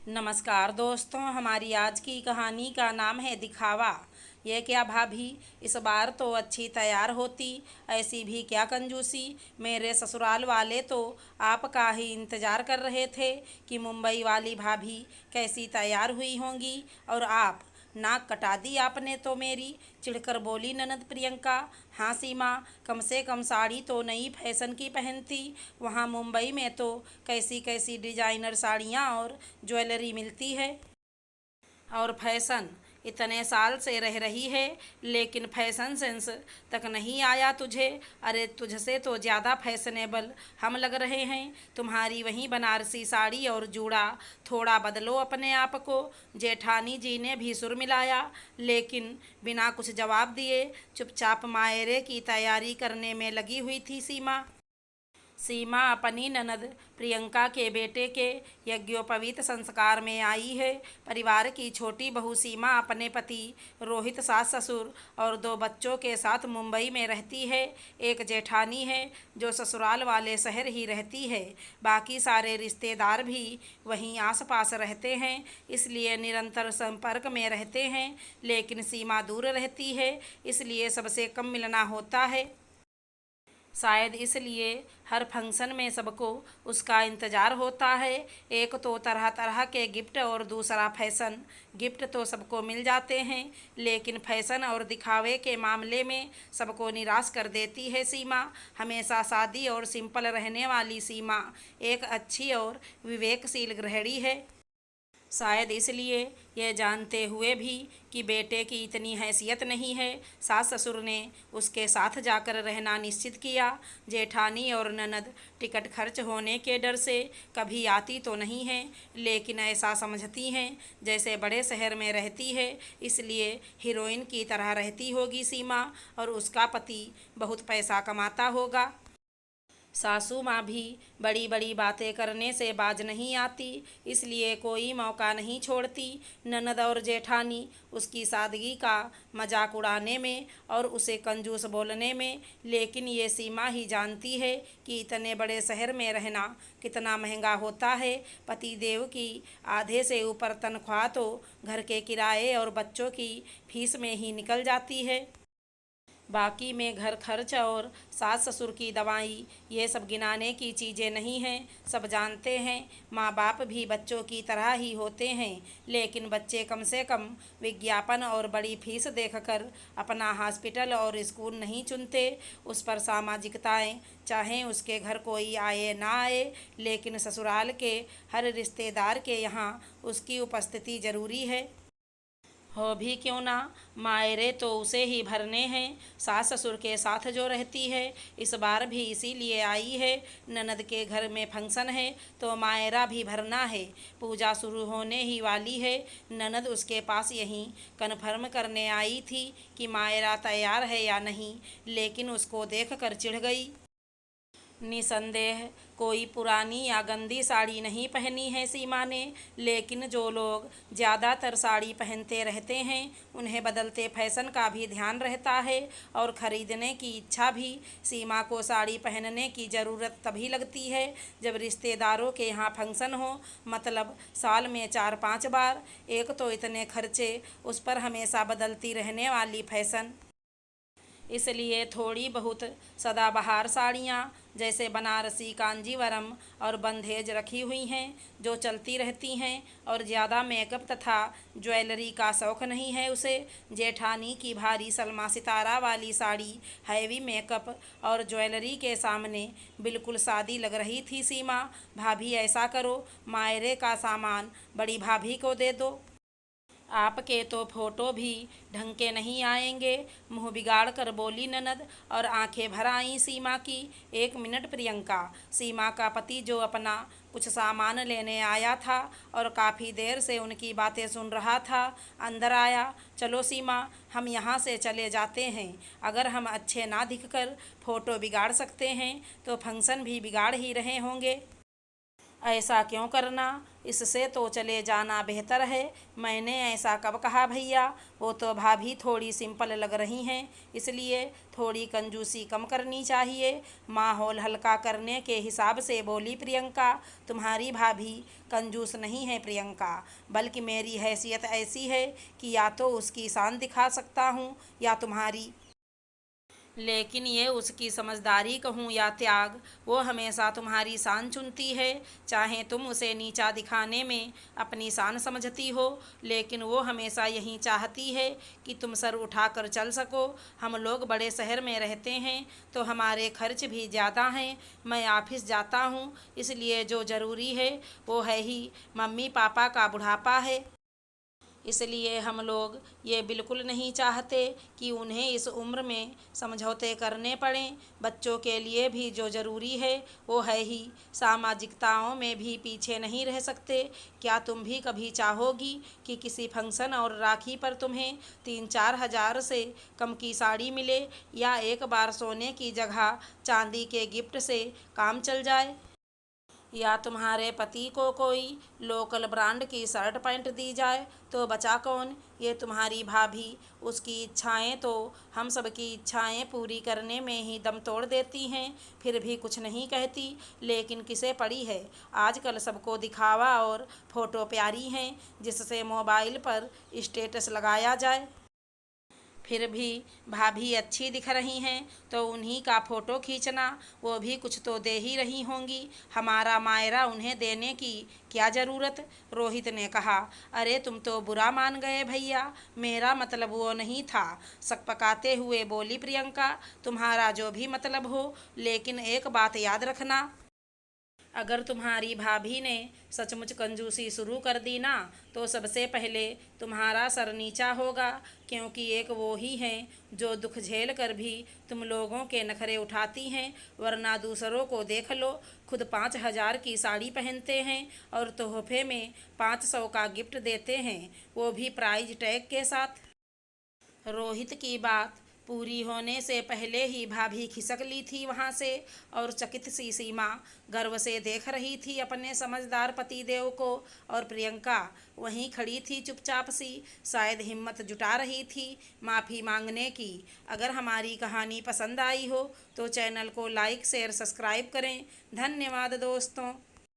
नमस्कार दोस्तों, हमारी आज की कहानी का नाम है दिखावा। ये क्या भाभी, इस बार तो अच्छी तैयार होती, ऐसी भी क्या कंजूसी। मेरे ससुराल वाले तो आपका ही इंतज़ार कर रहे थे कि मुंबई वाली भाभी कैसी तैयार हुई होंगी, और आप नाक कटा दी आपने तो मेरी। चिढ़कर बोली ननद प्रियंका। हाँ सीमा, कम से कम साड़ी तो नई फैशन की पहनती। वहाँ मुंबई में तो कैसी कैसी डिजाइनर साड़ियाँ और ज्वेलरी मिलती है। और फैशन इतने साल से रह रही है, लेकिन फैशन सेंस तक नहीं आया तुझे। अरे तुझसे तो ज़्यादा फैशनेबल हम लग रहे हैं। तुम्हारी वही बनारसी साड़ी और जूड़ा, थोड़ा बदलो अपने आप को। जेठानी जी ने भी सुर मिलाया, लेकिन बिना कुछ जवाब दिए चुपचाप मायरे की तैयारी करने में लगी हुई थी सीमा। सीमा अपनी ननद प्रियंका के बेटे के यज्ञोपवीत संस्कार में आई है। परिवार की छोटी बहू सीमा अपने पति रोहित, सास ससुर और 2 बच्चों के साथ मुंबई में रहती है। एक जेठानी है जो ससुराल वाले शहर ही रहती है। बाकी सारे रिश्तेदार भी वहीं आसपास रहते हैं, इसलिए निरंतर संपर्क में रहते हैं। लेकिन सीमा दूर रहती है, इसलिए सबसे कम मिलना होता है। शायद इसलिए हर फंक्शन में सबको उसका इंतज़ार होता है। एक तो तरह तरह के गिफ्ट और दूसरा फैशन। गिफ्ट तो सबको मिल जाते हैं, लेकिन फैशन और दिखावे के मामले में सबको निराश कर देती है सीमा। हमेशा सादी और सिंपल रहने वाली सीमा एक अच्छी और विवेकशील गृहिणी है। शायद इसलिए यह जानते हुए भी कि बेटे की इतनी हैसियत नहीं है, सास ससुर ने उसके साथ जाकर रहना निश्चित किया। जेठानी और ननद टिकट खर्च होने के डर से कभी आती तो नहीं है, लेकिन ऐसा समझती हैं जैसे बड़े शहर में रहती है, इसलिए हीरोइन की तरह रहती होगी सीमा, और उसका पति बहुत पैसा कमाता होगा। सासू माँ भी बड़ी बड़ी बातें करने से बाज नहीं आती, इसलिए कोई मौका नहीं छोड़ती ननद और जेठानी उसकी सादगी का मजाक उड़ाने में और उसे कंजूस बोलने में। लेकिन ये सीमा ही जानती है कि इतने बड़े शहर में रहना कितना महंगा होता है। पति देव की आधे से ऊपर तनख्वाह तो घर के किराए और बच्चों की फीस में ही निकल जाती है। बाकी में घर खर्च और सास ससुर की दवाई, ये सब गिनाने की चीज़ें नहीं हैं। सब जानते हैं माँ बाप भी बच्चों की तरह ही होते हैं, लेकिन बच्चे कम से कम विज्ञापन और बड़ी फीस देखकर अपना हॉस्पिटल और स्कूल नहीं चुनते। उस पर सामाजिकताएं, चाहे उसके घर कोई आए ना आए, लेकिन ससुराल के हर रिश्तेदार के यहाँ उसकी उपस्थिति ज़रूरी है। हो भी क्यों ना, मायरे तो उसे ही भरने हैं। सास ससुर के साथ जो रहती है, इस बार भी इसीलिए आई है। ननद के घर में फंक्शन है तो मायरा भी भरना है। पूजा शुरू होने ही वाली है। ननद उसके पास यहीं कन्फर्म करने आई थी कि मायरा तैयार है या नहीं, लेकिन उसको देखकर चिढ़ गई। निसंदेह कोई पुरानी या गंदी साड़ी नहीं पहनी है सीमा ने, लेकिन जो लोग ज़्यादातर साड़ी पहनते रहते हैं उन्हें बदलते फैशन का भी ध्यान रहता है और ख़रीदने की इच्छा भी। सीमा को साड़ी पहनने की ज़रूरत तभी लगती है जब रिश्तेदारों के यहाँ फंक्शन हो, मतलब साल में 4-5 बार। एक तो इतने खर्चे, उस पर हमेशा बदलती रहने वाली फैशन। इसलिए थोड़ी बहुत सदाबहार साड़ियाँ जैसे बनारसी, कांजीवरम और बंधेज रखी हुई हैं जो चलती रहती हैं, और ज़्यादा मेकअप तथा ज्वेलरी का शौक़ नहीं है उसे। जेठानी की भारी सलमा सितारा वाली साड़ी हैवी मेकअप और ज्वेलरी के सामने बिल्कुल सादी लग रही थी सीमा। भाभी ऐसा करो, मायरे का सामान बड़ी भाभी को दे दो। आपके तो फोटो भी ढंग के नहीं आएंगे, मुंह बिगाड़ कर बोली ननद, और आंखें भर आईं सीमा की। 1 मिनट प्रियंका। सीमा का पति जो अपना कुछ सामान लेने आया था और काफ़ी देर से उनकी बातें सुन रहा था, अंदर आया। चलो सीमा, हम यहाँ से चले जाते हैं। अगर हम अच्छे ना दिखकर फ़ोटो बिगाड़ सकते हैं तो फंक्शन भी बिगाड़ ही रहे होंगे। ऐसा क्यों करना, इससे तो चले जाना बेहतर है। मैंने ऐसा कब कहा भैया? वो तो भाभी थोड़ी सिंपल लग रही हैं, इसलिए थोड़ी कंजूसी कम करनी चाहिए। माहौल हल्का करने के हिसाब से बोली प्रियंका। तुम्हारी भाभी कंजूस नहीं है प्रियंका, बल्कि मेरी हैसियत ऐसी है कि या तो उसकी शान दिखा सकता हूँ या तुम्हारी। लेकिन ये उसकी समझदारी कहूँ या त्याग, वो हमेशा तुम्हारी शान चुनती है। चाहे तुम उसे नीचा दिखाने में अपनी शान समझती हो, लेकिन वो हमेशा यही चाहती है कि तुम सर उठाकर चल सको। हम लोग बड़े शहर में रहते हैं तो हमारे खर्च भी ज़्यादा हैं। मैं ऑफिस जाता हूँ, इसलिए जो ज़रूरी है वो है ही। मम्मी पापा का बुढ़ापा है, इसलिए हम लोग ये बिल्कुल नहीं चाहते कि उन्हें इस उम्र में समझौते करने पड़ें। बच्चों के लिए भी जो ज़रूरी है वो है ही। सामाजिकताओं में भी पीछे नहीं रह सकते। क्या तुम भी कभी चाहोगी कि किसी फंक्शन और राखी पर तुम्हें 3-4 हज़ार से कम की साड़ी मिले, या एक बार सोने की जगह चांदी के गिफ्ट से काम चल जाए, या तुम्हारे पति को कोई लोकल ब्रांड की शर्ट पैंट दी जाए? तो बचा कौन? ये तुम्हारी भाभी। उसकी इच्छाएं तो हम सबकी इच्छाएं पूरी करने में ही दम तोड़ देती हैं, फिर भी कुछ नहीं कहती। लेकिन किसे पड़ी है? आजकल सबको दिखावा और फोटो प्यारी हैं, जिससे मोबाइल पर स्टेटस लगाया जाए। फिर भी भाभी अच्छी दिख रही हैं तो उन्हीं का फ़ोटो खींचना, वो भी कुछ तो दे ही रही होंगी। हमारा मायरा उन्हें देने की क्या ज़रूरत? रोहित ने कहा। अरे तुम तो बुरा मान गए भैया, मेरा मतलब वो नहीं था, सकपकाते हुए बोली प्रियंका। तुम्हारा जो भी मतलब हो, लेकिन एक बात याद रखना, अगर तुम्हारी भाभी ने सचमुच कंजूसी शुरू कर दी ना, तो सबसे पहले तुम्हारा सर नीचा होगा, क्योंकि एक वो ही हैं जो दुख झेल कर भी तुम लोगों के नखरे उठाती हैं। वरना दूसरों को देख लो, खुद 5 हज़ार की साड़ी पहनते हैं और तोहफे में 500 का गिफ्ट देते हैं, वो भी प्राइज टैग के साथ। रोहित की बात पूरी होने से पहले ही भाभी खिसक ली थी वहाँ से, और चकित सी सीमा गर्व से देख रही थी अपने समझदार पतिदेव को। और प्रियंका वहीं खड़ी थी चुपचाप सी, शायद हिम्मत जुटा रही थी माफ़ी मांगने की। अगर हमारी कहानी पसंद आई हो तो चैनल को लाइक शेयर सब्सक्राइब करें। धन्यवाद दोस्तों।